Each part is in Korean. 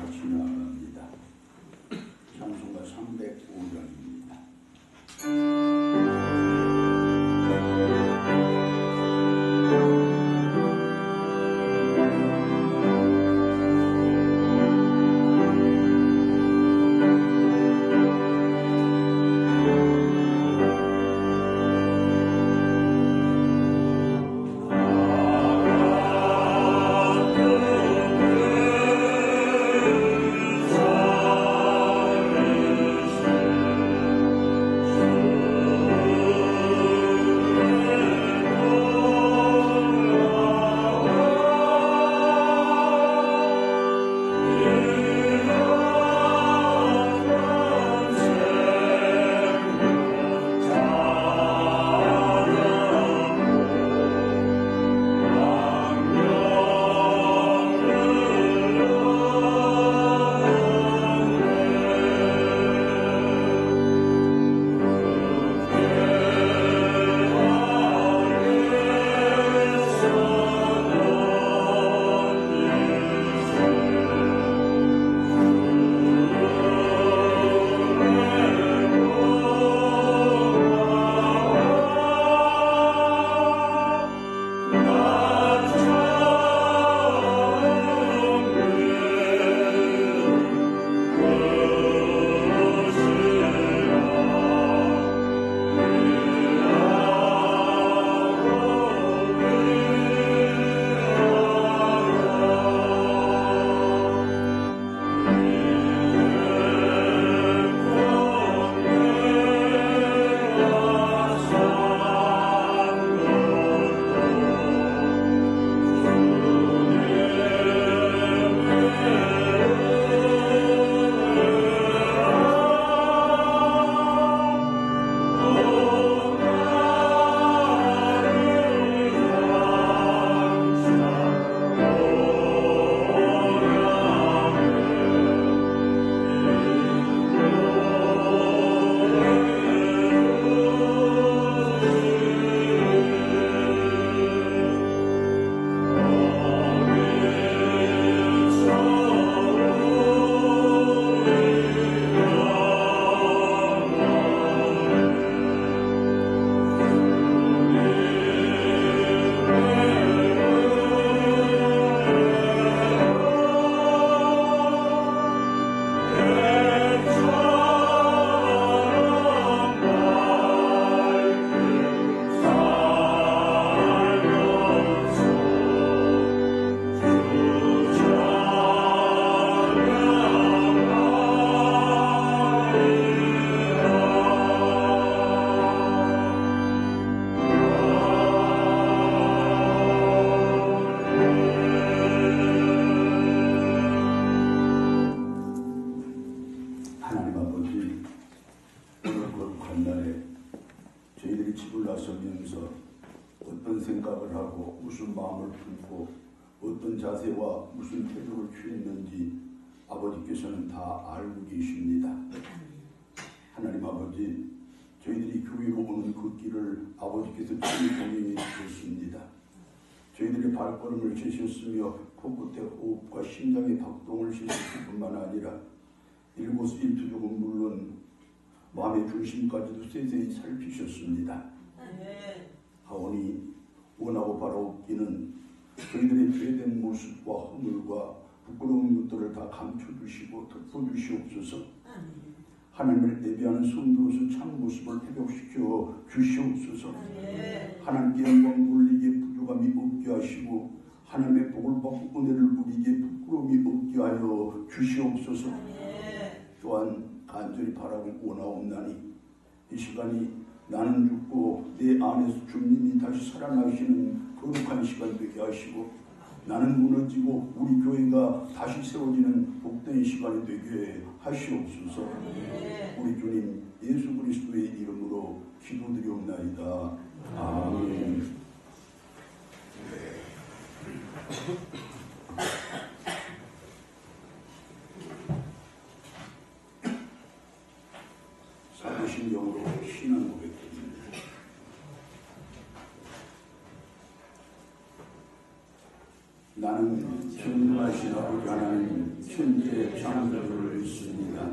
같이 나아갑니다. 찬송가 305장입니다. 무슨 마음을 품고 어떤 자세와 무슨 태도를 취했는지 아버지께서는 다 알고 계십니다. 하나님 아버지, 저희들이 교회로 오는 그 길을 아버지께서 친히 동행해 주셨습니다. 저희들의 발걸음을 재셨으며 코끝의 호흡과 심장의 박동을 재셨을 뿐만 아니라 일거수일투족은 물론 마음의 중심까지도 세세히 살피셨습니다. 하오니 원하고 바라옵기는 저희들의 죄된 모습과 허물과 부끄러운 것들을 다 감춰주시고 덮어주시옵소서. 하나님을 예배하는 성도로서 참 모습을 회복시켜 주시옵소서. 하나님께 영광 돌리기에 부족함이 없게 하시고 하나님의 복을 받고 은혜를 누리기에 부끄러움이 없게 하여 주시옵소서. 또한 간절히 바라고 원하옵나니 이 시간이 나는 죽고 내 안에서 주님이 다시 살아나시는 거룩한 시간 되게 하시고 나는 무너지고 우리 교회가 다시 세워지는 복된 시간이 되게 하시옵소서. 우리 주님 예수 그리스도의 이름으로 기도드리옵나이다. 아멘. 사도신경으로 신앙 고백드립니다. 나는 전능하신 아버지 하나님 천지의 창조주를 믿습니다.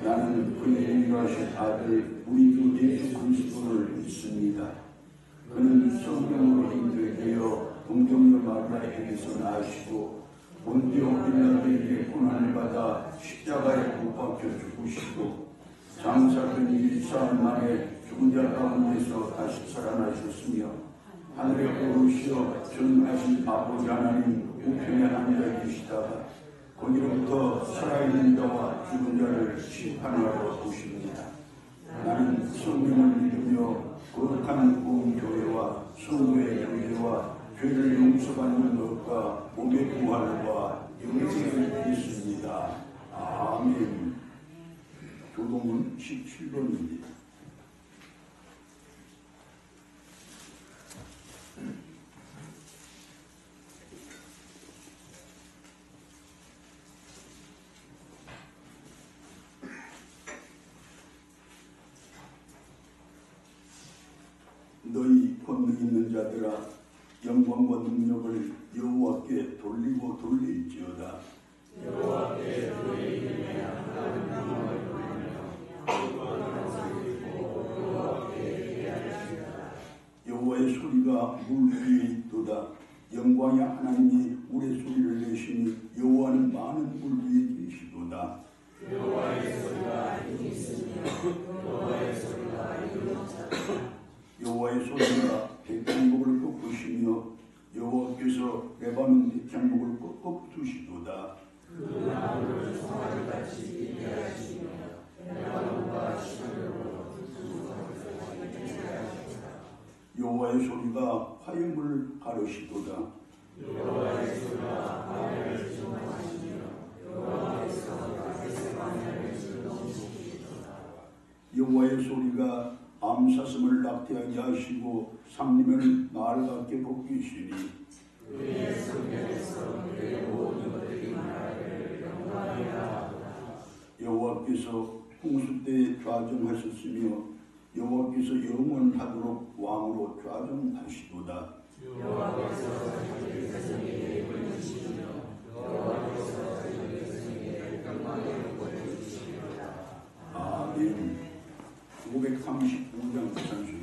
나는 그의 유일하신 아들 우리 주 예수 그리스도를 믿습니다. 그는 성령으로 인도되어 동정녀 마리아에게서 나시고 본디오 빌라도에게 고난을 받아 십자가에 못 박혀 죽으시고 장사된 24일 만에 죽은 자 가운데서 다시 살아나셨으며 하늘에 오르시어 전능하신 아버지 하나님 우편에 앉아 계시다가 거기로부터 살아있는 자와 죽은 자를 심판하러 오십니다. 나는 성령을 믿으며 거룩한 구원교회와 성도의 교제와 죄를 용서받는 것과 몸의 부활과 영생을 믿습니다. 아멘. 교동은 17번입니다. 너희 권능 있는 자들아 영광과 능력을 여호와께 돌리고 돌릴지어다. 여호와께 그의 이름에 하나님 영광을 돌리며 여호와께 예배하리이다. 여호와의 소리가 물 위에 있도다. 영광의 하나님이 물의 소리를 내시니 여호와는 많은 물 위에 계시도다. 여호와의 소리가 힘이 있으며 여호와의 소리가 힘이 없다. 여호와의 소리가 백향목을 꺾으시며 여호와께서 레바논 백향목을 꺾어 두시도다. 그 나무를 송아지같이 있게 하시며 레바논과 시내로 여호와의 소리가 화염을 가르시도다. 여호와의 소리가 바위를 진동하시며 여호와께서 다윗의 방향을 진동시키시도다. 여호와의 소리가 암사슴을 낙태하게 하시고 상림을 말 같게 벗기시니 그의 성전에서 그의 모든 것들이 나를 영광이라 하도다. 여호와께서 홍수 때에 좌정하셨으며 여호와께서 영원하도록 왕으로 좌정하시도다. 여호와께서 자기 백성에게 보내시며 여호와께서 자기 백성에게 영광의 복을 주시리로다. 아멘. 535장 찬송입니다.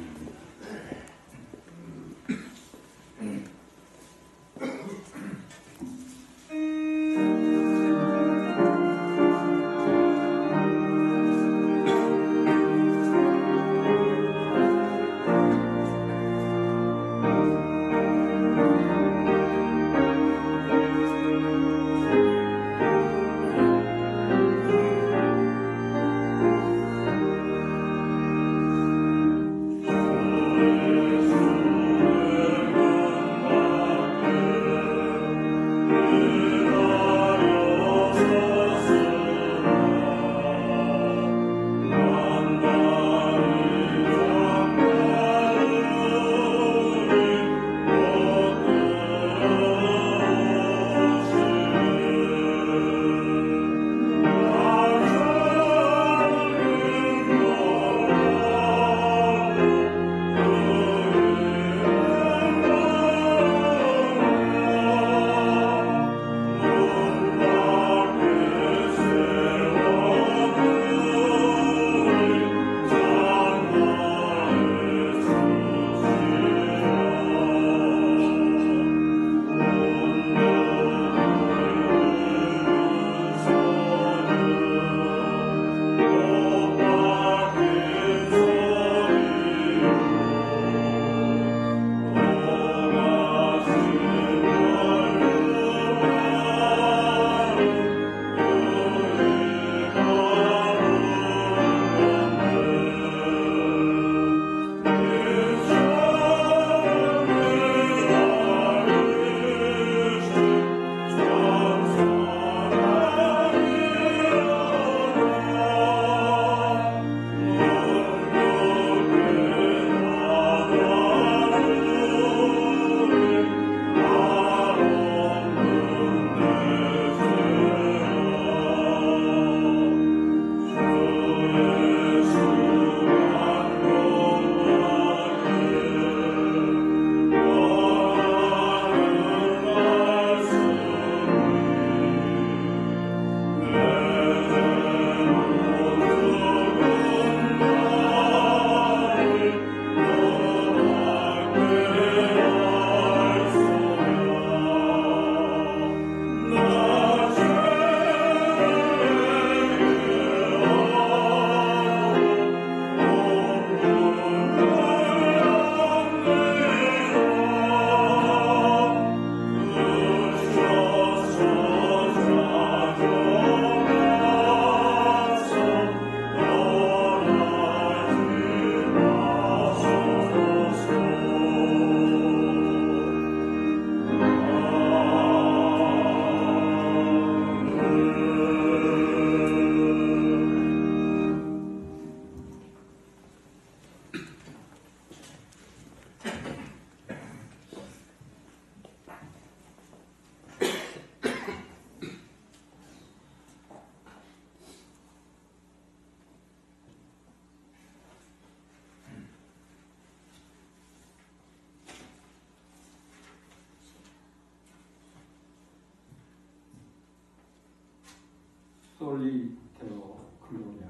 솔리테오 글로리아.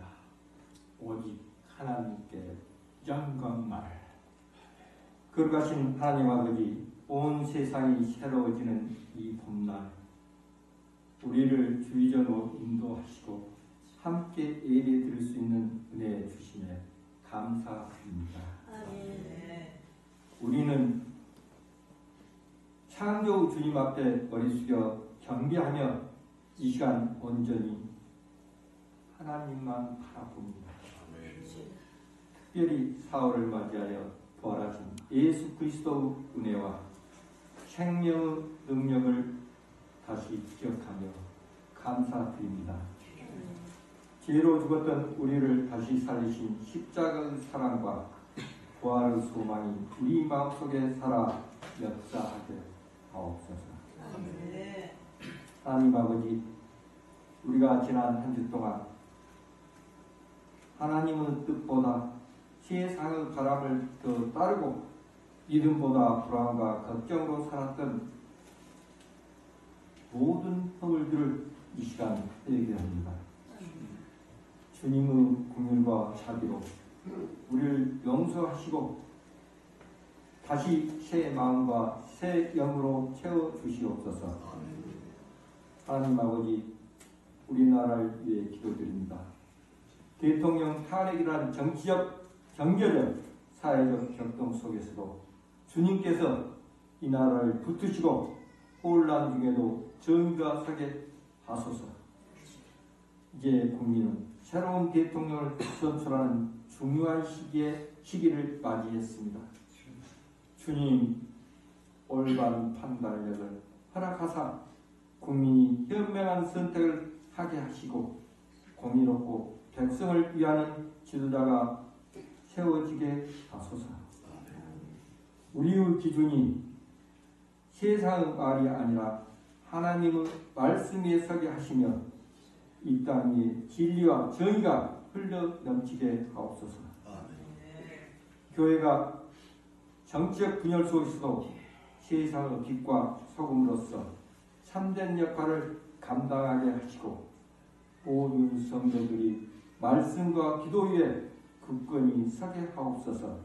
오직 하나님께 영광만. 거룩하신 하나님 아버지, 온 세상이 새로워지는 이 봄날, 우리를 주의전으로 인도하시고 함께 예배 드릴 수 있는 은혜 주심에 감사드립니다. 우리는 창조 주님 앞에 머리 숙여 경배하며 이 시간 온전히 하나님만 바라봅니다. 특별히 사흘을 맞이하여 부활하신 예수 그리스도의 은혜와 생명의 능력을 다시 기억하며 감사드립니다. 죄로 죽었던 우리를 다시 살리신 십자가의 사랑과 부활의 소망이 우리 마음속에 살아 역사하게 하옵소서. 하나님 아버지, 우리가 지난 한 주 동안 하나님의 뜻보다 세상의 바람을 더 따르고 믿음보다 불안과 걱정으로 살았던 모든 허물들을 이 시간 회개합니다. 주님의 긍휼과 자비로 우리를 용서하시고 다시 새 마음과 새 영으로 채워주시옵소서. 하나님 아버지, 우리나라를 위해 기도드립니다. 대통령 탄핵이란 정치적, 경제적, 사회적 격동 속에서도 주님께서 이 나라를 붙드시고 혼란 중에도 정의가 서게 하소서. 이제 국민은 새로운 대통령을 선출하는 중요한 시기를 맞이했습니다. 주님, 올바른 판단력을 허락하사 국민이 현명한 선택을 하게 하시고 공의롭고 백성을 위하는 지도자가 세워지게 하소서. 우리의 기준이 세상의 말이 아니라 하나님의 말씀 위에 서게 하시며 이 땅 위에 진리와 정의가 흘러 넘치게 하옵소서. 교회가 정치적 분열 속에서도 세상의 빛과 소금으로서 참된 역할을 감당하게 하시고 모든 성도들이 말씀과 기도 위에 굳건히 서게 하옵소서.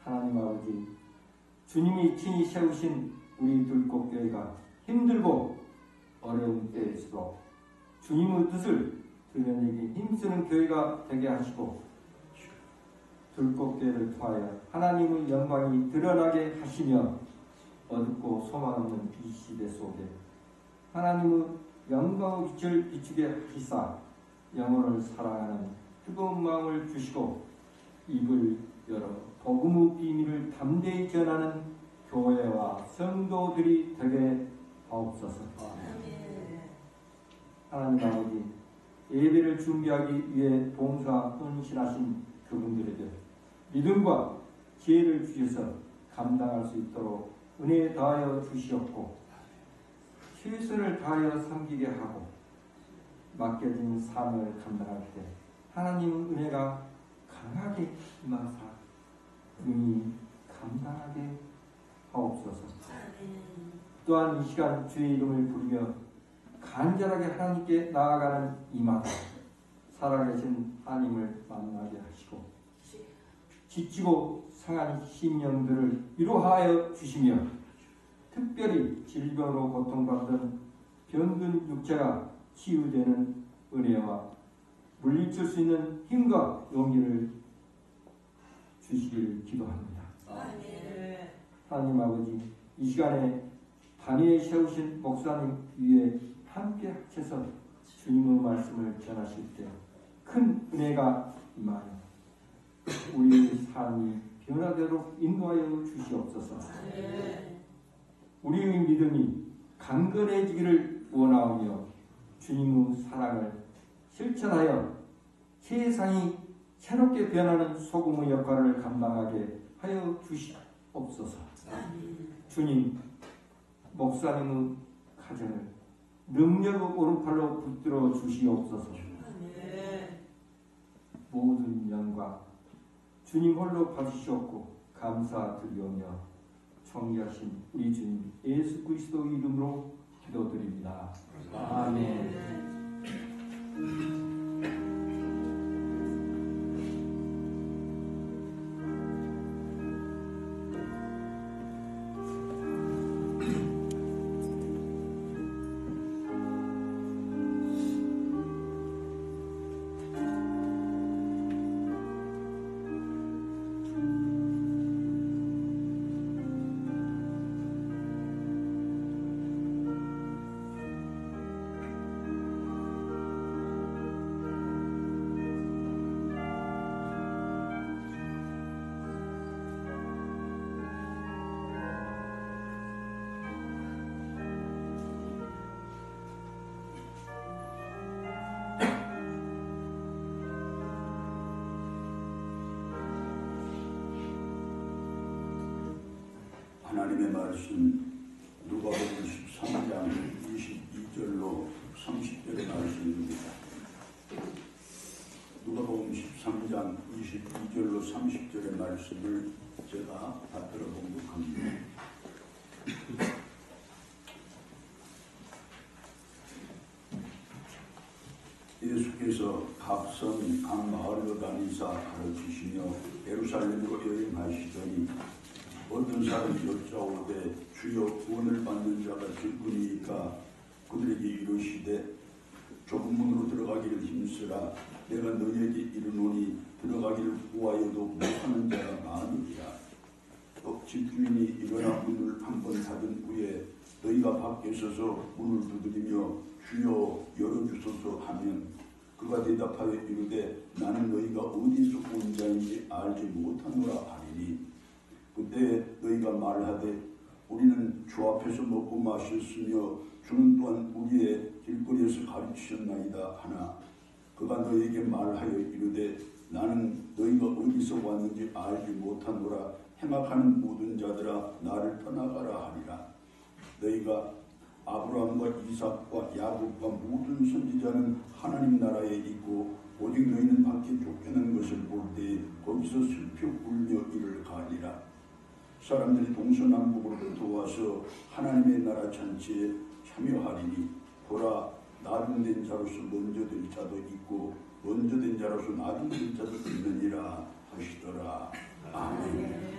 하나님 아버지, 주님이 친히 세우신 우리 들꽃교회가 힘들고 어려운 때에서도 주님의 뜻을 드러내기 힘쓰는 교회가 되게 하시고 들꽃교회를 통하여 하나님의 영광이 드러나게 하시며 어둡고 소망 없는 이 시대 속에 하나님의 영광의 빛을 비추게 하시사 영혼을 사랑하는 뜨거운 마음을 주시고 입을 열어 복음의 비밀을 담대히 전하는 교회와 성도들이 되게 하옵소서. 하나님 아버지, 예배를 준비하기 위해 봉사 헌신하신 그분들에게 믿음과 지혜를 주셔서 감당할 수 있도록 은혜 다하여 주시옵고 최선을 다하여 섬기게 하고 맡겨진 사명을 감당할 때 하나님의 은혜가 강하게 임하사 능히 감당하게 하옵소서. 또한 이 시간 주의 이름을 부르며 간절하게 하나님께 나아가는 이마다 살아계신 하나님을 만나게 하시고 지치고 상한 심령들을 위로하여 주시며 특별히 질병으로 고통받던 병든 육체가 치유되는 은혜와 물리칠 수 있는 힘과 용기를 주시길 기도합니다. 하나님 아버지, 이 시간에 단위에 세우신 목사님 위에 함께 합쳐서 주님의 말씀을 전하실 때 큰 은혜가 임하여 우리의 삶이 변화되도록 인도하여 주시옵소서. 우리의 믿음이 강건해지기를 원하오며 주님의 사랑을 실천하여 세상이 새롭게 변하는 소금의 역할을 감당하게 하여 주시옵소서. 주님, 목사님의 가정을 능력의 오른팔로 붙들어 주시옵소서. 모든 영광 주님 홀로 받으시옵고 감사드리오며 존귀하신 우리 주님 예수 그리스도 이름으로 기도드립니다. 아멘. 하나님의 말씀 누가복음 13장 22절로 30절의 말씀입니다. 누가복음 13장 22절로 30절의 말씀을 제가 받들어 봉독합니다. 예수께서 각 성, 각 마을로 다니사 가르치시며 예루살렘으로 여행하시더니 어떤 사람이 여짜오되 주여 구원을 받는 자가 줄거니이까 그들에게 이르시되 좁은 문으로 들어가기를 힘쓰라. 내가 너희에게 이르노니 들어가기를 구하여도 못하는 자가 많으리라. 또 집주인이 일어나 문을 한 번 닫은 후에 너희가 밖에 서서 문을 두드리며 주여 열어주소서 하면 그가 대답하여 이르되 나는 너희가 어디서 온 자인지 알지 못하노라 하리니 그때 너희가 말하되 우리는 주 앞에서 먹고 마셨으며 주는 또한 우리의 길거리에서 가르치셨나이다 하나 그가 너희에게 말하여 이르되 나는 너희가 어디서 왔는지 알지 못하노라. 행악하는 모든 자들아 나를 떠나가라 하리라. 너희가 아브라함과 이삭과 야곱과 모든 선지자는 하나님 나라에 있고 오직 너희는 밖에 쫓겨난 것을 볼 때에 거기서 슬피 울며 이를 가리라. 사람들이 동서남북으로 도와서 하나님의 나라 잔치에 참여하리니 보라 나중된 자로서 먼저 될 자도 있고 먼저 된 자로서 나중될 자도 있느니라 하시더라. 아멘.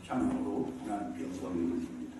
찬양으로 하나님께 영광을 돌립니다.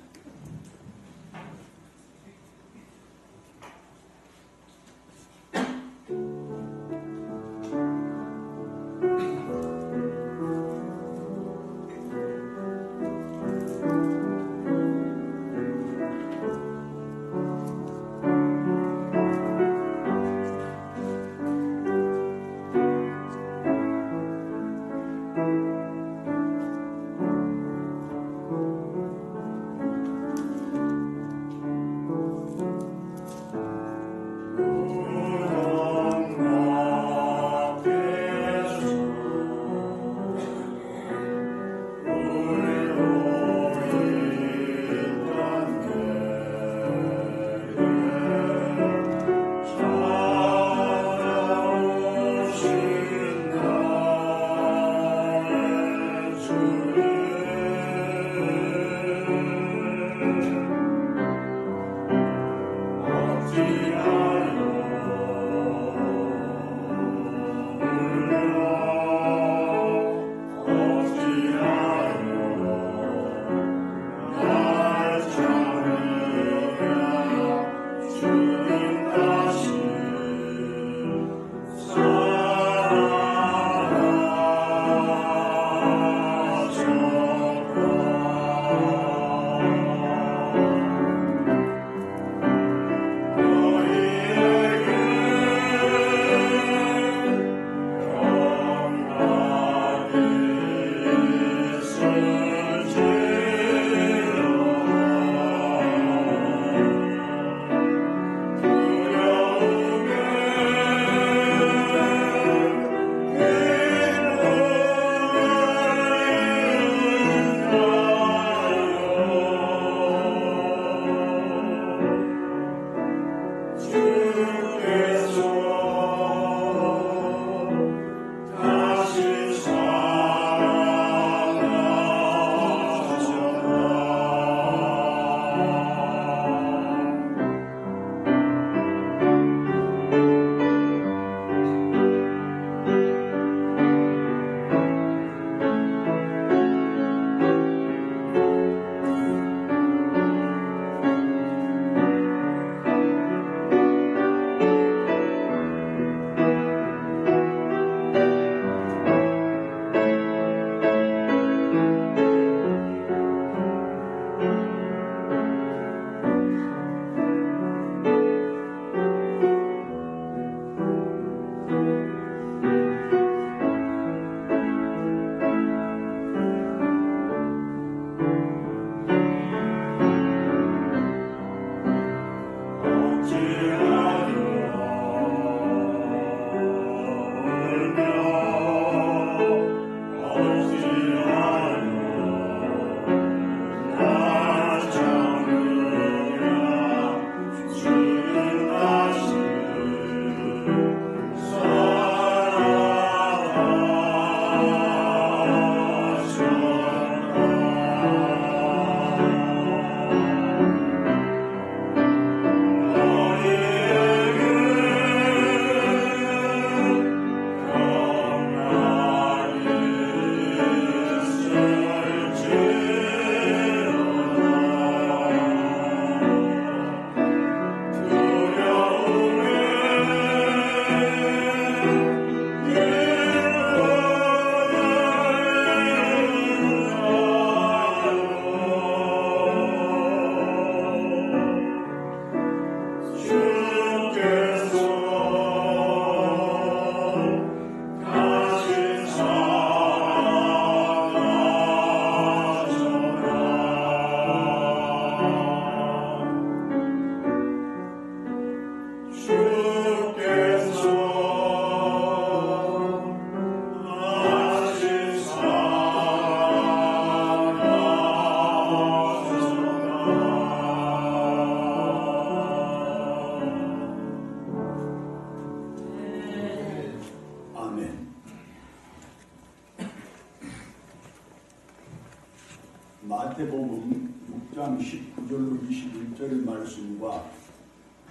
19절로 21절의 말씀과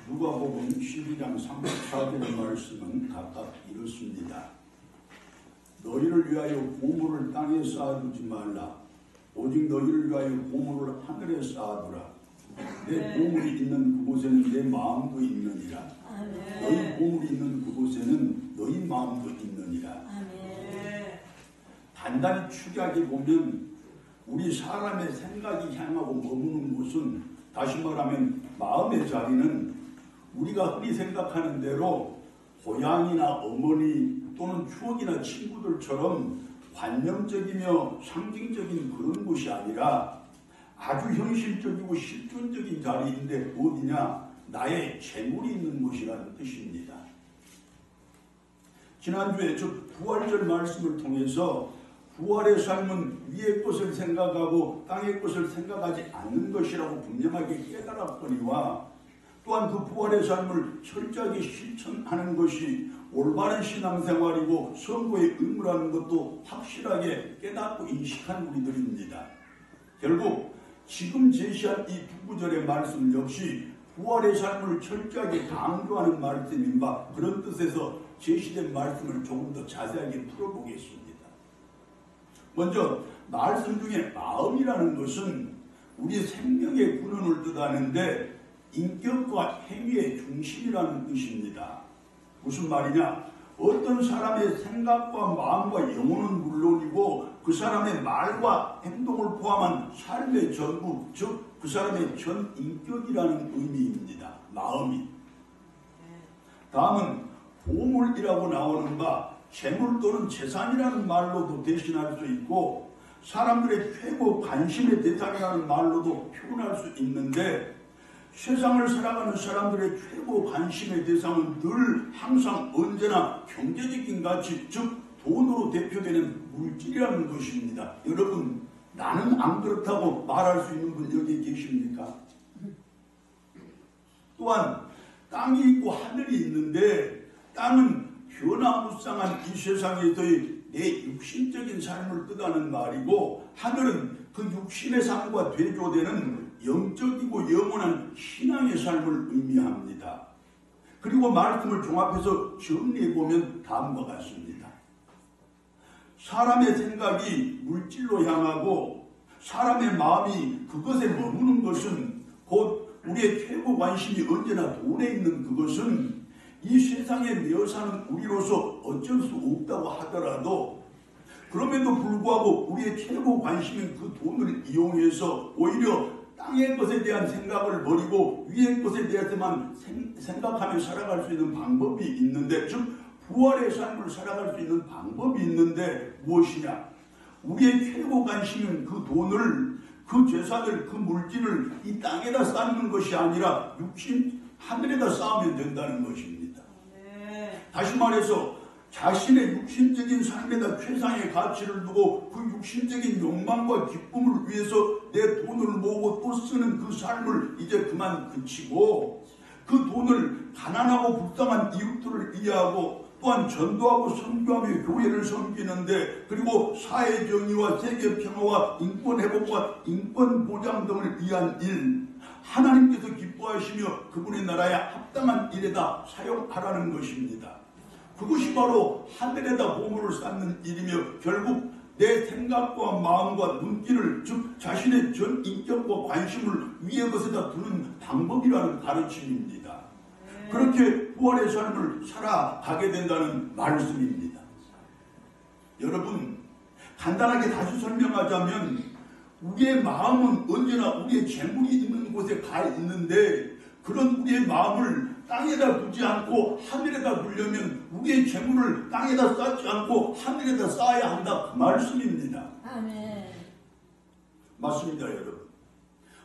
누가복음 12장 34절의 말씀은 각각 이렇습니다. 너희를 위하여 보물을 땅에 쌓아두지 말라. 오직 너희를 위하여 보물을 하늘에 쌓아두라. 내 보물이 있는 그곳에는 내 마음도 있느니라. 너희 보물이 있는 그곳에는 너희 마음도 있느니라. 간단히 추리하게 보면 우리 사람의 생각이 향하고 머무는 곳은, 다시 말하면 마음의 자리는 우리가 흔히 생각하는 대로 고향이나 어머니 또는 추억이나 친구들처럼 관념적이며 상징적인 그런 곳이 아니라 아주 현실적이고 실존적인 자리인데 어디냐? 나의 재물이 있는 곳이라는 뜻입니다. 지난주에 저 부활절 말씀을 통해서 부활의 삶은 위의 것을 생각하고 땅의 것을 생각하지 않는 것이라고 분명하게 깨달았거니와, 또한 그 부활의 삶을 철저하게 실천하는 것이 올바른 신앙생활이고 선거의 의무라는 것도 확실하게 깨닫고 인식한 우리들입니다. 결국 지금 제시한 이 두 구절의 말씀 역시 부활의 삶을 철저하게 강조하는 말씀인 바 그런 뜻에서 제시된 말씀을 조금 더 자세하게 풀어보겠습니다. 먼저 말씀 중에 마음이라는 것은 우리 생명의 근원을 뜻하는데 인격과 행위의 중심이라는 뜻입니다. 무슨 말이냐? 어떤 사람의 생각과 마음과 영혼은 물론이고 그 사람의 말과 행동을 포함한 삶의 전부, 즉 그 사람의 전 인격이라는 의미입니다. 마음이. 다음은 보물이라고 나오는 바 재물 또는 재산이라는 말로도 대신할 수 있고 사람들의 최고 관심의 대상이라는 말로도 표현할 수 있는데, 세상을 살아가는 사람들의 최고 관심의 대상은 늘 항상 언제나 경제적인 가치, 즉 돈으로 대표되는 물질이라는 것입니다. 여러분, 나는 안 그렇다고 말할 수 있는 분 여기 계십니까? 또한 땅이 있고 하늘이 있는데 땅은 변화무쌍한 이 세상에서의 내 육신적인 삶을 뜻하는 말이고, 하늘은 그 육신의 삶과 대조되는 영적이고 영원한 신앙의 삶을 의미합니다. 그리고 말씀을 종합해서 정리해보면 다음과 같습니다. 사람의 생각이 물질로 향하고 사람의 마음이 그것에 머무는 것은, 곧 우리의 최고 관심이 언제나 돈에 있는 그것은 이 세상에 매여 사는 우리로서 어쩔 수 없다고 하더라도, 그럼에도 불구하고 우리의 최고 관심인 그 돈을 이용해서 오히려 땅의 것에 대한 생각을 버리고 위의 것에 대해서만 생각하며 살아갈 수 있는 방법이 있는데, 즉 부활의 삶을 살아갈 수 있는 방법이 있는데 무엇이냐? 우리의 최고 관심인 그 돈을, 그 재산을, 그 물질을 이 땅에다 쌓는 것이 아니라 육신 하늘에다 쌓으면 된다는 것입니다. 다시 말해서 자신의 육신적인 삶에다 최상의 가치를 두고 그 육신적인 욕망과 기쁨을 위해서 내 돈을 모으고 또 쓰는 그 삶을 이제 그만 그치고, 그 돈을 가난하고 불쌍한 이웃들을 이해하고 또한 전도하고 선교하며 교회를 섬기는데, 그리고 사회 정의와 세계 평화와 인권 회복과 인권 보장 등을 위한 일, 하나님께서 기뻐하시며 그분의 나라에 합당한 일에다 사용하라는 것입니다. 그것이 바로 하늘에다 보물을 쌓는 일이며 결국 내 생각과 마음과 눈길을, 즉 자신의 전 인격과 관심을 위의 것에다 두는 방법이라는 가르침입니다. 그렇게 부활의 삶을 살아가게 된다는 말씀입니다. 여러분, 간단하게 다시 설명하자면 우리의 마음은 언제나 우리의 재물이 있는 곳에 가 있는데, 그런 우리의 마음을 땅에다 두지 않고 하늘에다 두려면 우리의 재물을 땅에다 쌓지 않고 하늘에다 쌓아야 한다, 그 말씀입니다. 아멘. 맞습니다, 여러분.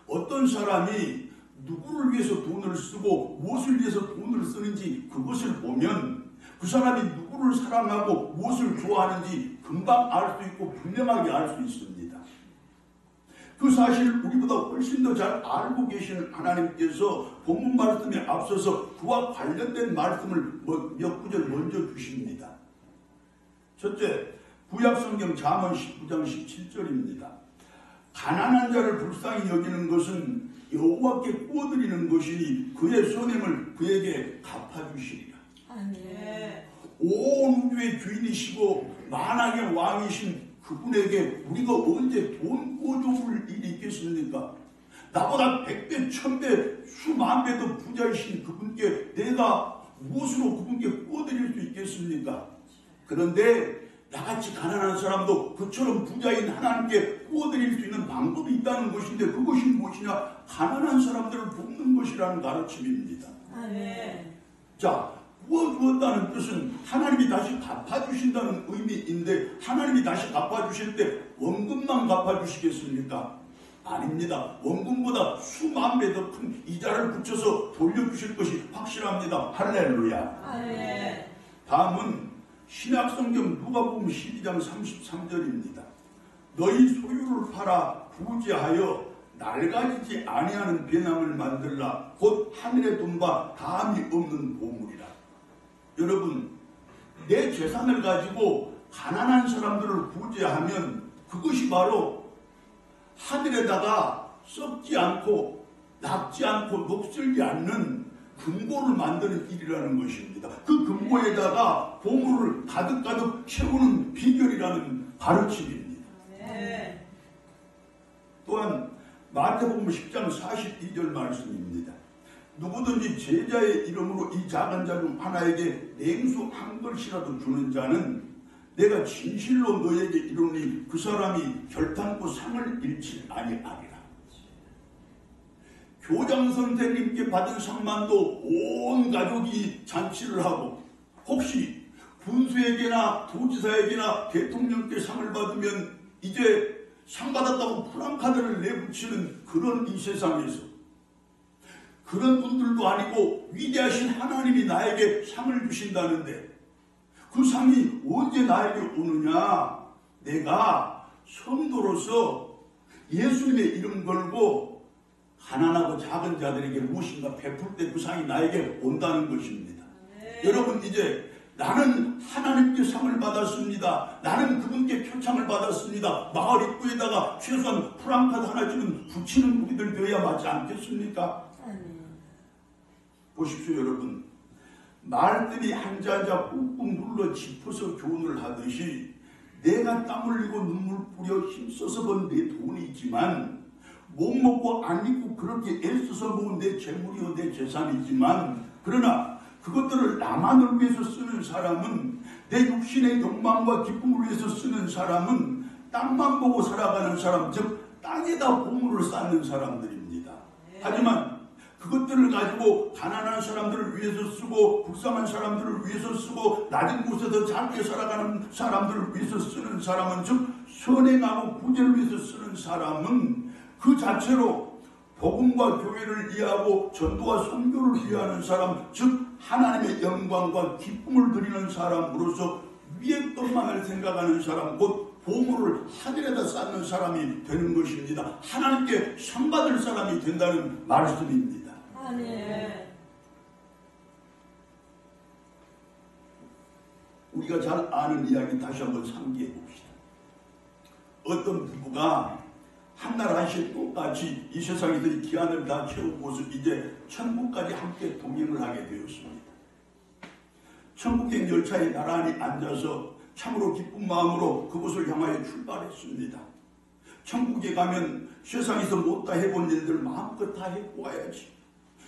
어떤 사람이 누구를 위해서 돈을 쓰고 무엇을 위해서 돈을 쓰는지 그것을 보면 그 사람이 누구를 사랑하고 무엇을 좋아하는지 금방 알 수 있고 분명하게 알 수 있습니다. 그 사실 우리보다 훨씬 더 잘 알고 계시는 하나님께서 본문 말씀에 앞서서 그와 관련된 말씀을 몇 구절 먼저 주십니다. 첫째, 구약성경 잠언 19장 17절입니다. 가난한 자를 불쌍히 여기는 것은 여호와께 구워드리는 것이니 그의 선행을 그에게 갚아주시리라. 아멘. 온 우주의 주인이시고 만왕의 왕이신 그분에게 우리가 언제 돈 구워줄 일이 있겠습니까? 나보다 100배, 1000배, 수만 배 더 부자이신 그분께 내가 무엇으로 그분께 구워드릴 수 있겠습니까? 그런데 나같이 가난한 사람도 그처럼 부자인 하나님께 구워드릴 수 있는 방법이 있다는 것인데 그것이 무엇이냐? 가난한 사람들을 돕는 것이라는 가르침입니다. 아멘. 자, 구워주었다는 뜻은 하나님이 다시 갚아주신다는 의미인데 하나님이 다시 갚아주실 때 원금만 갚아주시겠습니까? 아닙니다. 원금보다 수만 배 더 큰 이자를 붙여서 돌려주실 것이 확실합니다. 할렐루야. 아멘. 다음은 신약성경 누가복음 12장 33절입니다. 너희 소유를 팔아 부지하여 낡아지지 아니하는 배낭을 만들라. 곧 하늘에 둔 바 다함이 없는 보물이라. 여러분, 내 재산을 가지고 가난한 사람들을 부지하면 그것이 바로 하늘에다가 썩지 않고 낡지 않고 녹슬지 않는 금고를 만드는 일이라는 것입니다. 그 금고에다가 보물을 가득가득 채우는 비결이라는 가르침입니다. 네. 또한 마태복음 10장 42절 말씀입니다. 누구든지 제자의 이름으로 이 작은 자 중 하나에게 냉수 한 그릇이라도 주는 자는 내가 진실로 너에게 이르노니 그 사람이 결탄코 상을 잃지 아니하리라. 교장 선생님께 받은 상만도 온 가족이 잔치를 하고 혹시 군수에게나 도지사에게나 대통령께 상을 받으면 이제 상 받았다고 프랑카드를 내붙이는 그런 이 세상에서 그런 분들도 아니고 위대하신 하나님이 나에게 상을 주신다는데 그 상이 언제 나에게 오느냐? 내가 성도로서 예수님의 이름 걸고 가난하고 작은 자들에게 무엇인가 베풀 때 그 상이 나에게 온다는 것입니다. 네. 여러분, 이제 나는 하나님께 상을 받았습니다. 나는 그분께 표창을 받았습니다. 마을 입구에다가 최소한 프랑카드 하나쯤은 붙이는 우리들 되어야 맞지 않겠습니까? 보십시오, 여러분. 말들이 한자 한자 꾹꾹 눌러 짚어서 교훈을 하듯이 내가 땀 흘리고 눈물 뿌려 힘써서 번 내 돈이 있지만 못 먹고 안 입고 그렇게 애써서 모은 내 재물이요 내 재산이지만 그러나 그것들을 나만을 위해서 쓰는 사람은 내 육신의 욕망과 기쁨을 위해서 쓰는 사람은 땅만 보고 살아가는 사람, 즉 땅에다 보물을 쌓는 사람들입니다. 하지만 그것들을 가지고 가난한 사람들을 위해서 쓰고 불쌍한 사람들을 위해서 쓰고 낮은 곳에서 작게 살아가는 사람들을 위해서 쓰는 사람은 즉 선행하고 구제를 위해서 쓰는 사람은 그 자체로 복음과 교회를 이해하고 전도와 선교를 이해하는 사람 즉 하나님의 영광과 기쁨을 드리는 사람으로서 위의 것만을 생각하는 사람 곧 보물을 하늘에다 쌓는 사람이 되는 것입니다. 하나님께 상 받을 사람이 된다는 말씀입니다. 아멘. 우리가 잘 아는 이야기 다시 한번 상기해 봅시다. 어떤 부부가 한날 한시에 똑같이 이 세상에서 이 기한을 다 채우고서 이제 천국까지 함께 동행을 하게 되었습니다. 천국행 열차에 나란히 앉아서 참으로 기쁜 마음으로 그곳을 향하여 출발했습니다. 천국에 가면 세상에서 못다 해본 일들 마음껏 다 해보아야지.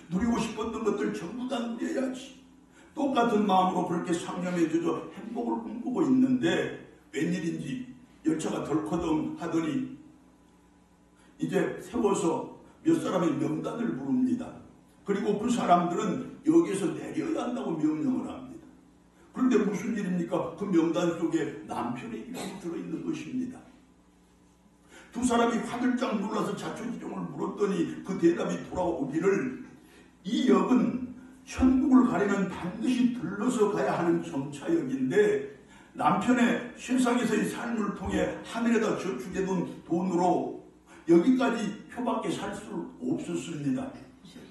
누리고 싶었던 것들 전부 다 누려야지. 똑같은 마음으로 그렇게 상념해져서 행복을 꿈꾸고 있는데 웬일인지 열차가 덜커덩 하더니 이제 세워서 몇 사람의 명단을 부릅니다. 그리고 그 사람들은 여기에서 내려야 한다고 명령을 합니다. 그런데 무슨 일입니까? 그 명단 속에 남편의 이름이 들어있는 것입니다. 두 사람이 화들짝 놀라서 자초지종을 물었더니 그 대답이 돌아오기를 이 역은 천국을 가려면 반드시 들러서 가야 하는 정차역인데 남편의 세상에서의 삶을 통해 하늘에다 저축해둔 돈으로 여기까지 표밖에 살 수 없었습니다.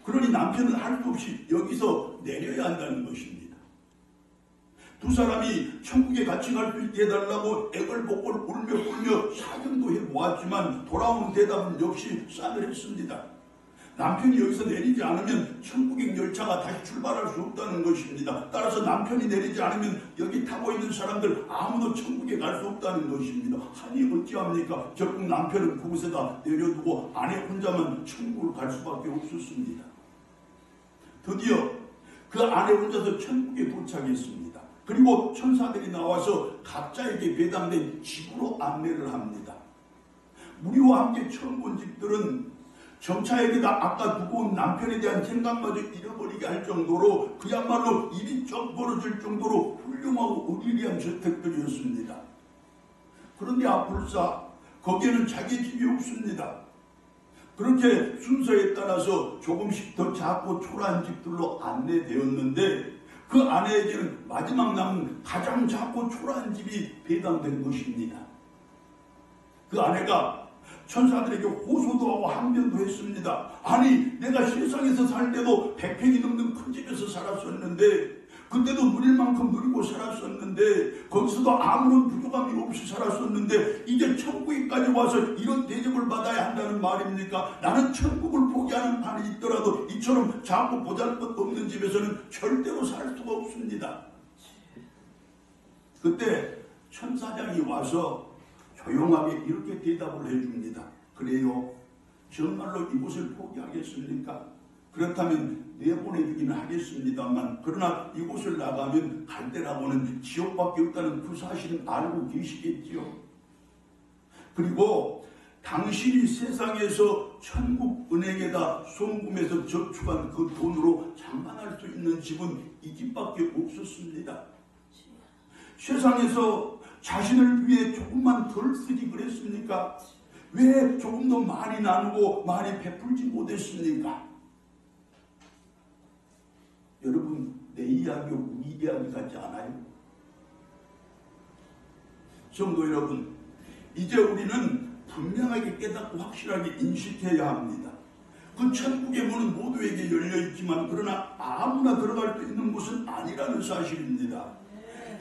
그러니 남편은 할 수 없이 여기서 내려야 한다는 것입니다. 두 사람이 천국에 같이 갈 수 있게 해달라고 애걸복걸 울며 사정도 해보았지만 돌아오는 대답은 역시 싸늘했습니다. 남편이 여기서 내리지 않으면 천국의 열차가 다시 출발할 수 없다는 것입니다. 따라서 남편이 내리지 않으면 여기 타고 있는 사람들 아무도 천국에 갈 수 없다는 것입니다. 아니 어찌합니까? 결국 남편은 그곳에다 내려두고 아내 혼자만 천국을 갈 수밖에 없었습니다. 드디어 그 아내 혼자서 천국에 도착했습니다. 그리고 천사들이 나와서 각자에게 배당된 집으로 안내를 합니다. 우리와 함께 처음 본 집들은 정차에게다 아까 두고 온 남편에 대한 생각마저 잃어버리게 할 정도로 그야말로 입이 쩍 벌어질 정도로 훌륭하고 의리한 저택들이었습니다. 그런데 아뿔싸 거기에는 자기 집이 없습니다. 그렇게 순서에 따라서 조금씩 더 작고 초라한 집들로 안내되었는데 그 아내에게는 마지막 남은 가장 작고 초라한 집이 배당된 것입니다. 그 아내가 천사들에게 호소도 하고 항변도 했습니다. 아니 내가 세상에서 살 때도 100평이 넘는 큰 집에서 살았었는데 그때도 누릴 만큼 누리고 살았었는데 거기서도 아무런 부족함이 없이 살았었는데 이제 천국에까지 와서 이런 대접을 받아야 한다는 말입니까? 나는 천국을 포기하는 판이 있더라도 이처럼 작고 보잘것없는 집에서는 절대로 살 수가 없습니다. 그때 천사장이 와서 조용하게 이렇게 대답을 해줍니다. 그래요? 정말로 이곳을 포기하겠습니까? 그렇다면 내보내주기는 하겠습니다만 그러나 이곳을 나가면 갈 데라고는 지옥밖에 없다는 그 사실은 알고 계시겠지요. 그리고 당신이 세상에서 천국 은행에다 송금해서 저축한 그 돈으로 장만할 수 있는 집은 이 집밖에 없었습니다. 세상에서 자신을 위해 조금만 덜 쓰지 그랬습니까? 왜 조금 더 많이 나누고 많이 베풀지 못했습니까? 여러분 내 이야기가 우리 이야기 같지 않아요? 성도 여러분, 이제 우리는 분명하게 깨닫고 확실하게 인식해야 합니다. 그 천국의 문은 모두에게 열려있지만 그러나 아무나 들어갈 수 있는 곳은 아니라는 사실입니다.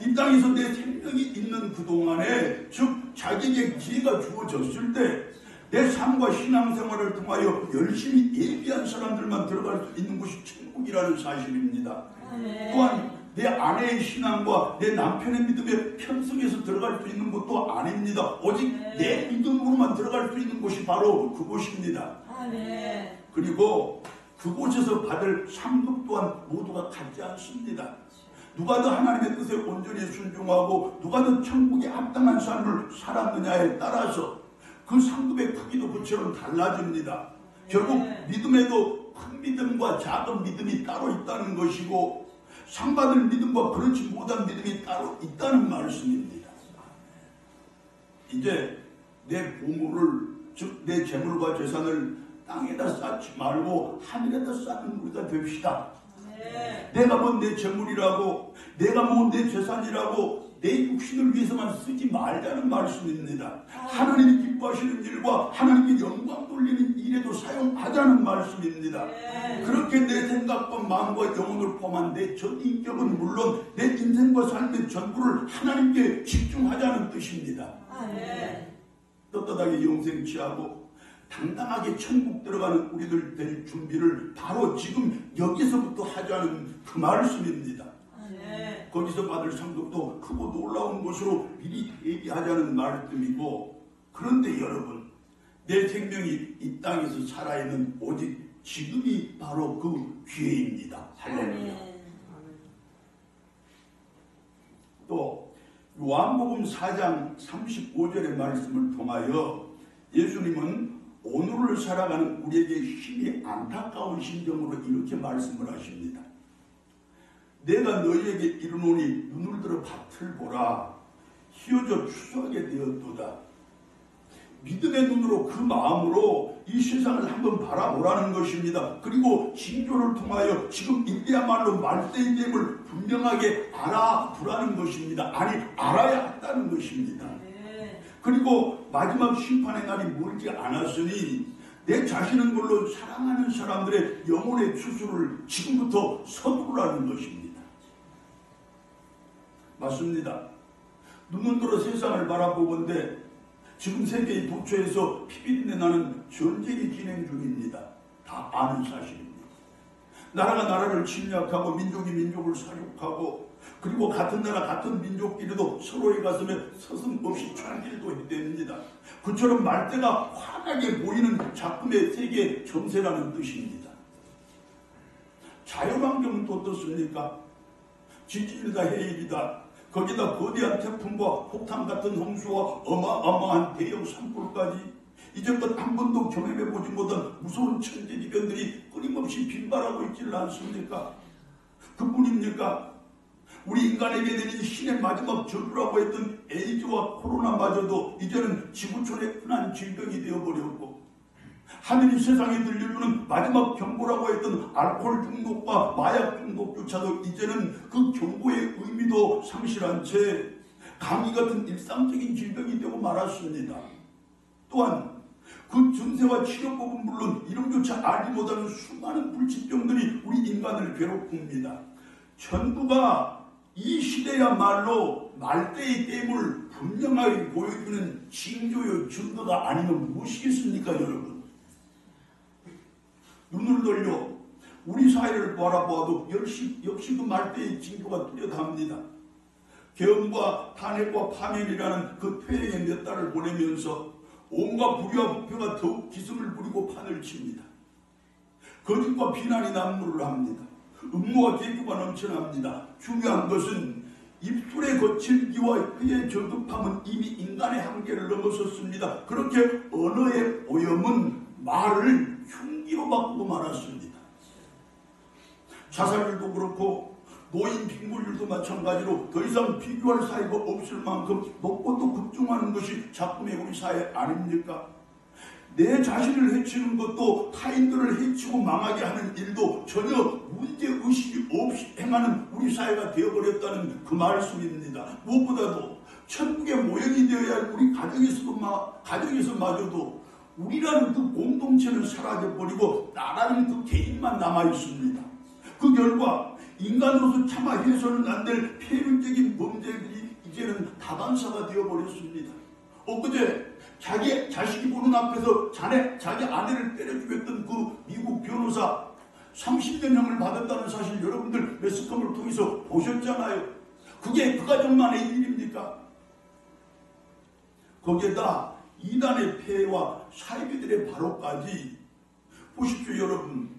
이 땅에서 내 생명이 있는 그동안에 즉 자기에게 기회가 주어졌을 때 내 삶과 신앙생활을 통하여 열심히 예비한 사람들만 들어갈 수 있는 곳이 천국이라는 사실입니다. 또한 내 아내의 신앙과 내 남편의 믿음에 편성해서 들어갈 수 있는 것도 아닙니다. 오직 내 믿음으로만 들어갈 수 있는 곳이 바로 그곳입니다. 그리고 그곳에서 받을 상급 또한 모두가 같지 않습니다. 누가 더 하나님의 뜻에 온전히 순종하고 누가 더 천국에 합당한 삶을 살았느냐에 따라서 그 상급의 크기도 그처럼 달라집니다. 결국 믿음에도 큰 믿음과 작은 믿음이 따로 있다는 것이고 상 받을 믿음과 그렇지 못한 믿음이 따로 있다는 말씀입니다. 이제 내 보물을 즉 내 재물과 재산을 땅에다 쌓지 말고 하늘에다 쌓는 우리가 됩시다. 내가 뭔 내 재물이라고 내가 뭔 내 재산이라고 내 육신을 위해서만 쓰지 말자는 말씀입니다. 하나님이 기뻐하시는 일과 하나님께 영광 돌리는 일에도 사용하자는 말씀입니다. 그렇게 내 생각과 마음과 영혼을 포함한 내 전 인격은 물론 내 인생과 삶의 전부를 하나님께 집중하자는 뜻입니다. 떳떳하게 영생 취하고 당당하게 천국 들어가는 우리들 될 준비를 바로 지금 여기서부터 하자는 그 말씀입니다. 거기서 받을 상급도 크고 놀라운 것으로 미리 대비하자는 말씀이고 그런데 여러분 내 생명이 이 땅에서 살아있는 오직 지금이 바로 그 기회입니다. 할렐루야. 또 요한복음 4장 35절의 말씀을 통하여 예수님은 오늘을 살아가는 우리에게 힘이 안타까운 심정으로 이렇게 말씀을 하십니다. 내가 너희에게 이르노니 눈을 들어 밭을 보라. 휘어져 추수하게 되었도다. 믿음의 눈으로 그 마음으로 이 세상을 한번 바라보라는 것입니다. 그리고 징조를 통하여 지금 이때야말로 말세의 됨을 분명하게 알아두라는 것입니다. 아니 알아야 한다는 것입니다. 그리고 마지막 심판의 날이 멀지 않았으니 내 자신은 물론 사랑하는 사람들의 영혼의 추수를 지금부터 서두르라는 것입니다. 맞습니다. 눈을 들어 세상을 바라보건대 지금 세계의 도처에서 피비린내 나는 전쟁이 진행 중입니다. 다 아는 사실입니다. 나라가 나라를 침략하고 민족이 민족을 사륙하고 그리고 같은 나라 같은 민족끼리도 서로의 가슴에 서슴없이 총질도 해댑니다. 그처럼 말대가 환하게 보이는 작품의 세계 정세라는 뜻입니다. 자연환경은 또 어떻습니까? 지진이다 해일이다. 거기다 거대한 태풍과 폭탄 같은 홍수와 어마어마한 대형 산불까지 이제껏 한 번도 경험해보지 못한 무서운 천재지변들이 끊임없이 빈발하고 있지를 않습니까? 그뿐입니까? 우리 인간에게 내린 신의 마지막 저주라고 했던 에이즈와 코로나마저도 이제는 지구촌의 흔한 질병이 되어버렸고, 하늘이 세상에 들려주는 마지막 경고라고 했던 알코올 중독과 마약 중독조차도 이제는 그 경고의 의미도 상실한 채 감기 같은 일상적인 질병이 되고 말았습니다. 또한 그 증세와 치료법은 물론 이름조차 알지 못하는 수많은 불치병들이 우리 인간을 괴롭힙니다. 전부가 이 시대야말로 말대의 땜을 분명하게 보여주는 징조요 증거가 아니면 무엇이겠습니까, 여러분? 눈을 돌려 우리 사회를 바라보아도 역시 그 말대의 징조가 뚜렷합니다. 계엄과 탄핵과 파멸이라는 그 퇴행의 몇 달을 보내면서 온갖 불의와 부패가 더욱 기승을 부리고 판을 칩니다. 거짓과 비난이 난무를 합니다. 음모와 계교가 넘쳐납니다. 중요한 것은 입술의 거칠기와 혀의 저급함은 이미 인간의 한계를 넘어섰습니다. 그렇게 언어의 오염은 말을 흉기로 바꾸고 말았습니다. 자살률도 그렇고 노인 빈곤율도 마찬가지로 더 이상 비교할 사이가 없을 만큼 높고 또 급증하는 것이 작품의 우리 사회 아닙니까? 내 자신을 해치는 것도 타인들을 해치고 망하게 하는 일도 전혀 문제의식이 없이 행하는 우리 사회가 되어버렸다는 그 말씀입니다. 무엇보다도 천국의 모형이 되어야 할 우리 가정에서마저도 우리라는 그 공동체는 사라져버리고 나라는 그 개인만 남아있습니다. 그 결과 인간으로서 차마 해서는 안 될 폐륜적인 범죄들이 이제는 다반사가 되어버렸습니다. 엊그제 자기 자식이 보는 앞에서 자기 아내를 때려 죽였던 그 미국 변호사 30년형을 받았다는 사실 여러분들 매스컴을 통해서 보셨잖아요. 그게 그 가정만의 일입니까? 거기에다 이단의 폐해와 사이비들의 발호까지 보십시오. 여러분,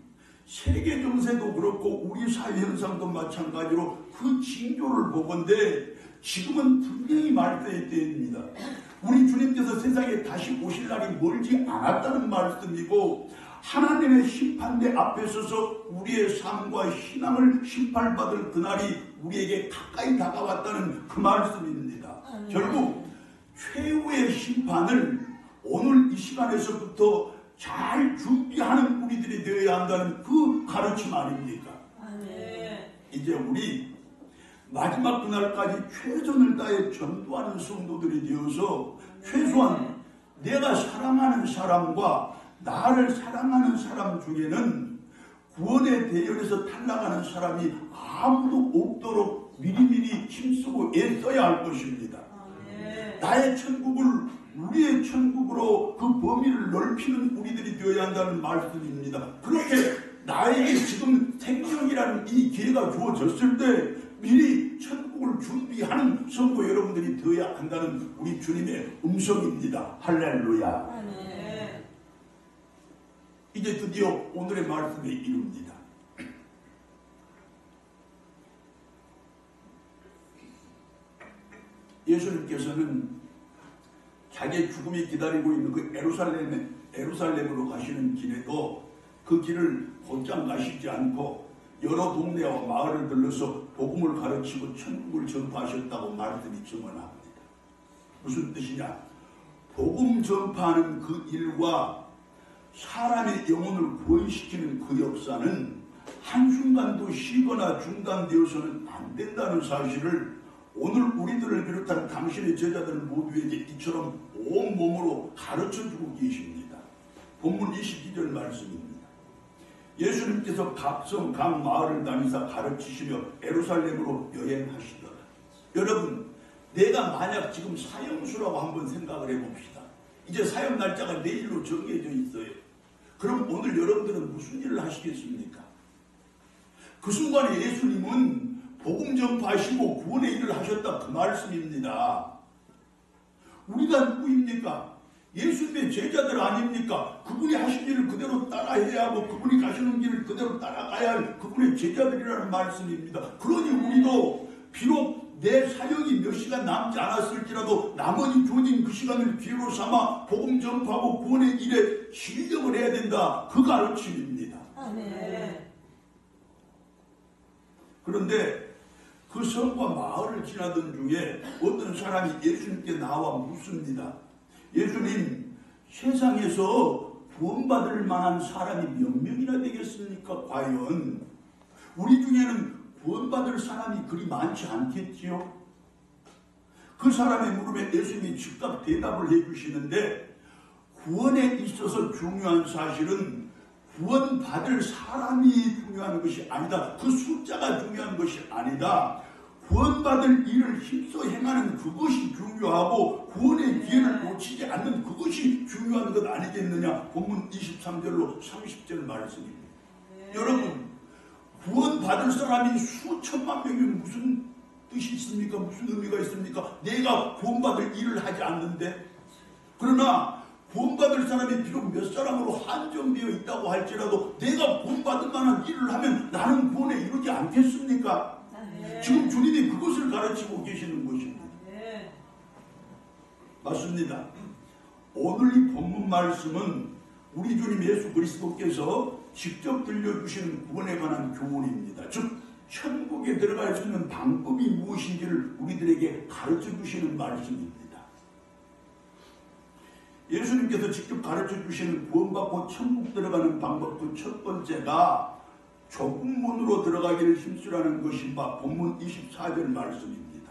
세계 정세도 그렇고 우리 사회 현상도 마찬가지로 그 징조를 보건대 지금은 분명히 말대의 때입니다. 우리 주님께서 세상에 다시 오실 날이 멀지 않았다는 말씀이고 하나님의 심판대 앞에 서서 우리의 삶과 신앙을 심판받을 그날이 우리에게 가까이 다가왔다는 그 말씀입니다. 결국 최후의 심판을 오늘 이 시간에서부터 잘 준비하는 우리들이 되어야 한다는 그 가르침 아닙니까? 이제 우리 마지막 그날까지 최선을 다해 전도하는 성도들이 되어서 최소한 내가 사랑하는 사람과 나를 사랑하는 사람 중에는 구원의 대열에서 탈락하는 사람이 아무도 없도록 미리미리 힘쓰고 애써야 할 것입니다. 나의 천국을 우리의 천국으로 그 범위를 넓히는 우리들이 되어야 한다는 말씀입니다. 그렇게 나에게 지금 생명이라는 이 기회가 주어졌을 때 미리 천국을 준비하는 성도 여러분들이 되어야 한다는 우리 주님의 음성입니다. 할렐루야. 이제 드디어 오늘의 말씀에 이릅니다. 예수님께서는 자기의 죽음이 기다리고 있는 그 에루살렘으로 가시는 길에도 그 길을 곧장 가시지 않고 여러 동네와 마을을 들러서 복음을 가르치고 천국을 전파하셨다고 말씀이 증언합니다. 무슨 뜻이냐? 복음 전파하는 그 일과 사람의 영혼을 구원시키는 그 역사는 한순간도 쉬거나 중단되어서는 안 된다는 사실을 오늘 우리들을 비롯한 당신의 제자들 모두에게 이처럼 온몸으로 가르쳐주고 계십니다. 본문 22절 말씀입니다. 예수님께서 각성 각 마을을 다니사 가르치시며 에루살렘으로 여행하시더라. 여러분, 내가 만약 지금 사형수라고 한번 생각을 해봅시다. 이제 사형 날짜가 내일로 정해져 있어요. 그럼 오늘 여러분들은 무슨 일을 하시겠습니까? 그 순간에 예수님은 복음 전파하시고 구원의 일을 하셨다 그 말씀입니다. 우리가 누구입니까? 예수님의 제자들 아닙니까? 그분이 하신 일을 그대로 따라해야 하고 그분이 가시는 길을 그대로 따라가야 할 그분의 제자들이라는 말씀입니다. 그러니 우리도 비록 내 사역이 몇 시간 남지 않았을지라도 나머지 주어진 그 시간을 기회로 삼아 복음 전파하고 구원의 일에 실력을 해야 된다. 그 가르침입니다. 그런데 그 성과 마을을 지나던 중에 어떤 사람이 예수님께 나와 묻습니다. 예수님, 세상에서 구원받을 만한 사람이 몇 명이나 되겠습니까? 과연 우리 중에는 구원받을 사람이 그리 많지 않겠지요? 그 사람의 물음에 예수님이 즉각 대답을 해주시는데, 구원에 있어서 중요한 사실은 구원받을 사람이 중요한 것이 아니다. 그 숫자가 중요한 것이 아니다. 구원받을 일을 힘써 행하는 그것이 중요하고 구원의 기회를 놓치지 않는 그것이 중요한 것 아니겠느냐. 본문 23절로 30절 말씀입니다. 여러분, 구원받을 사람이 수천만 명이면 무슨 뜻이 있습니까? 무슨 의미가 있습니까? 내가 구원받을 일을 하지 않는데. 그러나 구원받을 사람이 비록 몇 사람으로 한정되어 있다고 할지라도 내가 구원받을 만한 일을 하면 나는 구원에 이르지 않겠습니까? 지금 주님이 그것을 가르치고 계시는 것입니다. 맞습니다. 오늘 이 본문 말씀은 우리 주님 예수 그리스도께서 직접 들려주시는 구원에 관한 교훈입니다. 즉 천국에 들어갈 수 있는 방법이 무엇인지를 우리들에게 가르쳐 주시는 말씀입니다. 예수님께서 직접 가르쳐 주시는 구원받고 천국 들어가는 방법도 첫 번째가 좁은 문으로 들어가기를 힘쓰라는 것이 본문 24절 말씀입니다.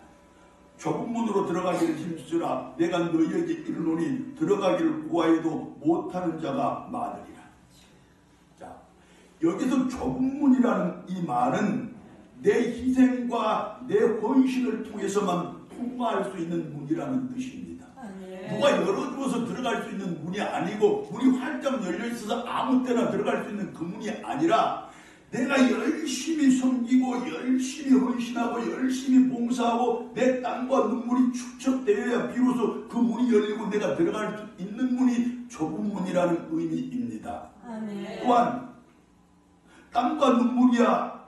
좁은 문으로 들어가기를 힘쓰라. 내가 너희에게 이르노니 들어가기를 구하여도 못하는 자가 많으리라. 자, 여기서 좁은 문이라는 이 말은 내 희생과 내 헌신을 통해서만 통과할 수 있는 문이라는 뜻입니다. 누가 열어주어서 들어갈 수 있는 문이 아니고 문이 활짝 열려있어서 아무 때나 들어갈 수 있는 그 문이 아니라 내가 열심히 섬기고 열심히 헌신하고 열심히 봉사하고 내 땀과 눈물이 축적되어야 비로소 그 문이 열리고 내가 들어갈 수 있는 문이 좁은 문이라는 의미입니다. 또한 땀과 눈물이야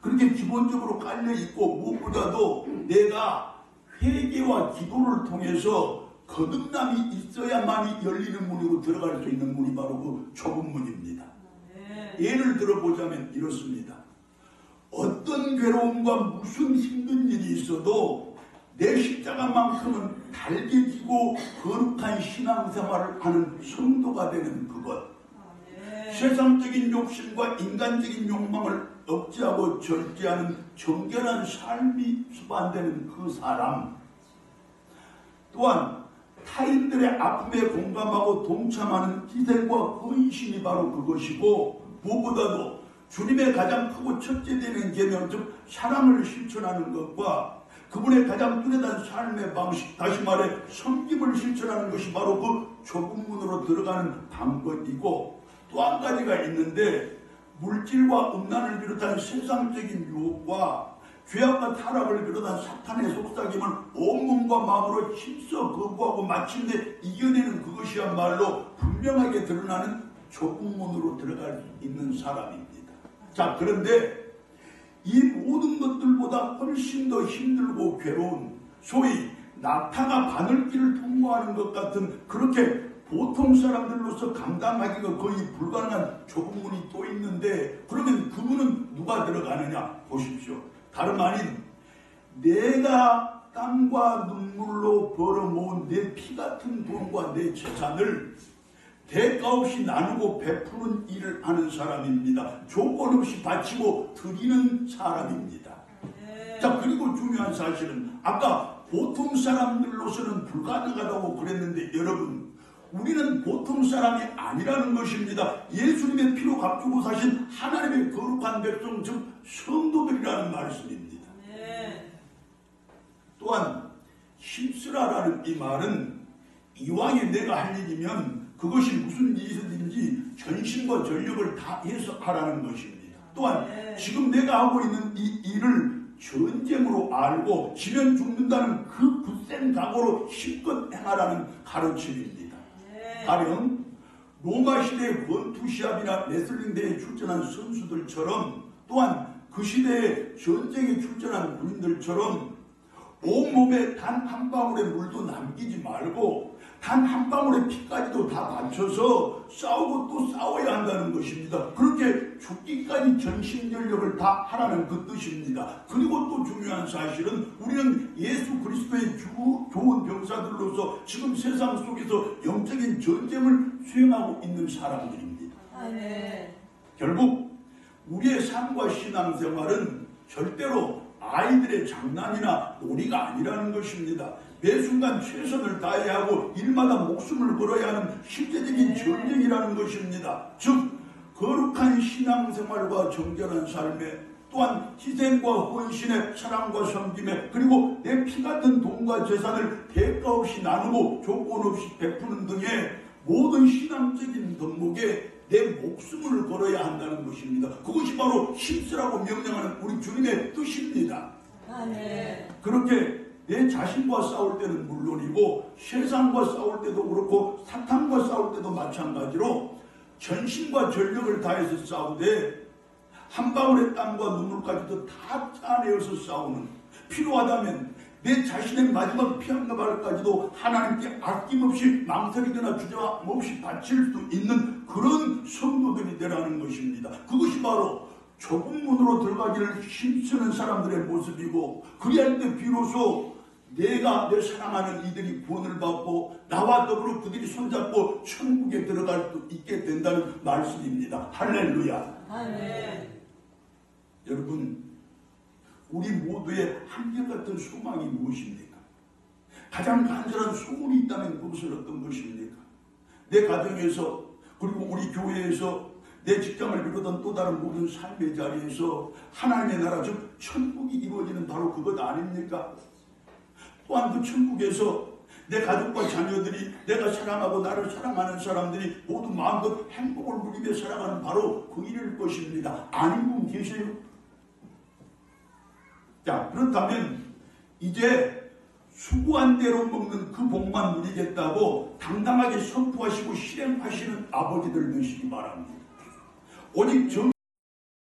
그렇게 기본적으로 깔려있고 무엇보다도 내가 회개와 기도를 통해서 거듭남이 있어야만이 열리는 문이고 들어갈 수 있는 문이 바로 그 좁은 문입니다. 예를 들어보자면 이렇습니다. 어떤 괴로움과 무슨 힘든 일이 있어도 내 십자가만큼은 달게 지고 거룩한 신앙생활을 하는 성도가 되는 그것. 세상적인 욕심과 인간적인 욕망을 억제하고 절제하는 정결한 삶이 수반되는 그 사람. 또한 타인들의 아픔에 공감하고 동참하는 희생과 헌신이 바로 그것이고 무엇보다도 주님의 가장 크고 첫째 되는 계명 즉 사랑을 실천하는 것과 그분의 가장 뚜렷한 삶의 방식 다시 말해 섬김을 실천하는 것이 바로 그 좁은 문으로 들어가는 방법이고 또 한 가지가 있는데 물질과 음란을 비롯한 세상적인 유혹과 죄악과 타락을 비롯한 사탄의 속삭임을 온몸과 마음으로 힘써 거부하고 마침내 이겨내는 그것이야말로 분명하게 드러나는 좁은 문으로 들어갈 수 있는 사람입니다. 자, 그런데 이 모든 것들보다 훨씬 더 힘들고 괴로운 소위 낙타가 바늘길을 통과하는 것 같은 그렇게 보통 사람들로서 감당하기가 거의 불가능한 좁은 문이 또 있는데 그러면 그 문은 누가 들어가느냐 보십시오. 다름 아닌 내가 땀과 눈물로 벌어모은 내 피같은 돈과 내 재산을 대가 없이 나누고 베푸는 일을 하는 사람입니다. 조건 없이 바치고 드리는 사람입니다. 자, 그리고 중요한 사실은 아까 보통 사람들로서는 불가능하다고 그랬는데 여러분 우리는 보통 사람이 아니라는 것입니다. 예수님의 피로 값주고 사신 하나님의 거룩한 백성 즉 성도들이라는 말씀입니다. 또한 힘쓰라라는 이 말은 이왕에 내가 할 일이면 그것이 무슨 일이든지 전신과 전력을 다해서 하라는 것입니다. 또한 지금 내가 하고 있는 이 일을 전쟁으로 알고 지면 죽는다는 그 굳센 각오로 힘껏 행하라는 가르침입니다. 가령 로마 시대의 권투시합이나 레슬링 대회에 출전한 선수들처럼 또한 그 시대에 전쟁에 출전한 군인들처럼 온몸에 단 한 방울의 물도 남기지 말고 단 한 방울의 피까지도 다 바쳐서 싸우고 또 싸워야 한다는 것입니다. 그렇게 죽기까지 전신전력을 다 하라는 그 뜻입니다. 그리고 또 중요한 사실은 우리는 예수 그리스도의 좋은 병사들로서 지금 세상 속에서 영적인 전쟁을 수행하고 있는 사람들입니다. 결국 우리의 삶과 신앙생활은 절대로 아이들의 장난이나 놀이가 아니라는 것입니다. 매 순간 최선을 다해야 하고 일마다 목숨을 걸어야 하는 실제적인 전쟁이라는 것입니다. 즉 거룩한 신앙생활과 정결한 삶에 또한 희생과 헌신에 사랑과 섬김에 그리고 내 피 같은 돈과 재산을 대가 없이 나누고 조건 없이 베푸는 등의 모든 신앙적인 덕목에 내 목숨을 걸어야 한다는 것입니다. 그것이 바로 힘쓰라고 명령하는 우리 주님의 뜻입니다. 그렇게 내 자신과 싸울 때는 물론이고 세상과 싸울 때도 그렇고 사탄과 싸울 때도 마찬가지로 전신과 전력을 다해서 싸우되 한 방울의 땀과 눈물까지도 다 짜내어서 싸우는, 필요하다면 내 자신의 마지막 피 한 가발까지도 하나님께 아낌없이 망설이거나 주저함 없이 바칠 수 있는 그런 성도들이 되라는 것입니다. 그것이 바로 좁은 문으로 들어가기를 힘쓰는 사람들의 모습이고, 그리할 때 비로소 내가 내 사랑하는 이들이 구원을 받고 나와 더불어 그들이 손잡고 천국에 들어갈 수 있게 된다는 말씀입니다. 할렐루야. 아멘. 여러분, 우리 모두의 한결같은 소망이 무엇입니까? 가장 간절한 소원이 있다면 그것은 어떤 것입니까? 내 가정에서 그리고 우리 교회에서 내 직장을 비롯한 또 다른 모든 삶의 자리에서 하나님의 나라 즉 천국이 이루어지는 바로 그것 아닙니까? 또한 그 천국에서 내 가족과 자녀들이 내가 사랑하고 나를 사랑하는 사람들이 모두 마음껏 행복을 누리며 살아가는 바로 그 일일 것입니다. 아닌 분 계세요? 자, 그렇다면 이제 수고한 대로 먹는 그 복만 누리겠다고 당당하게 선포하시고 실행하시는 아버지들 되시기 바랍니다. 오직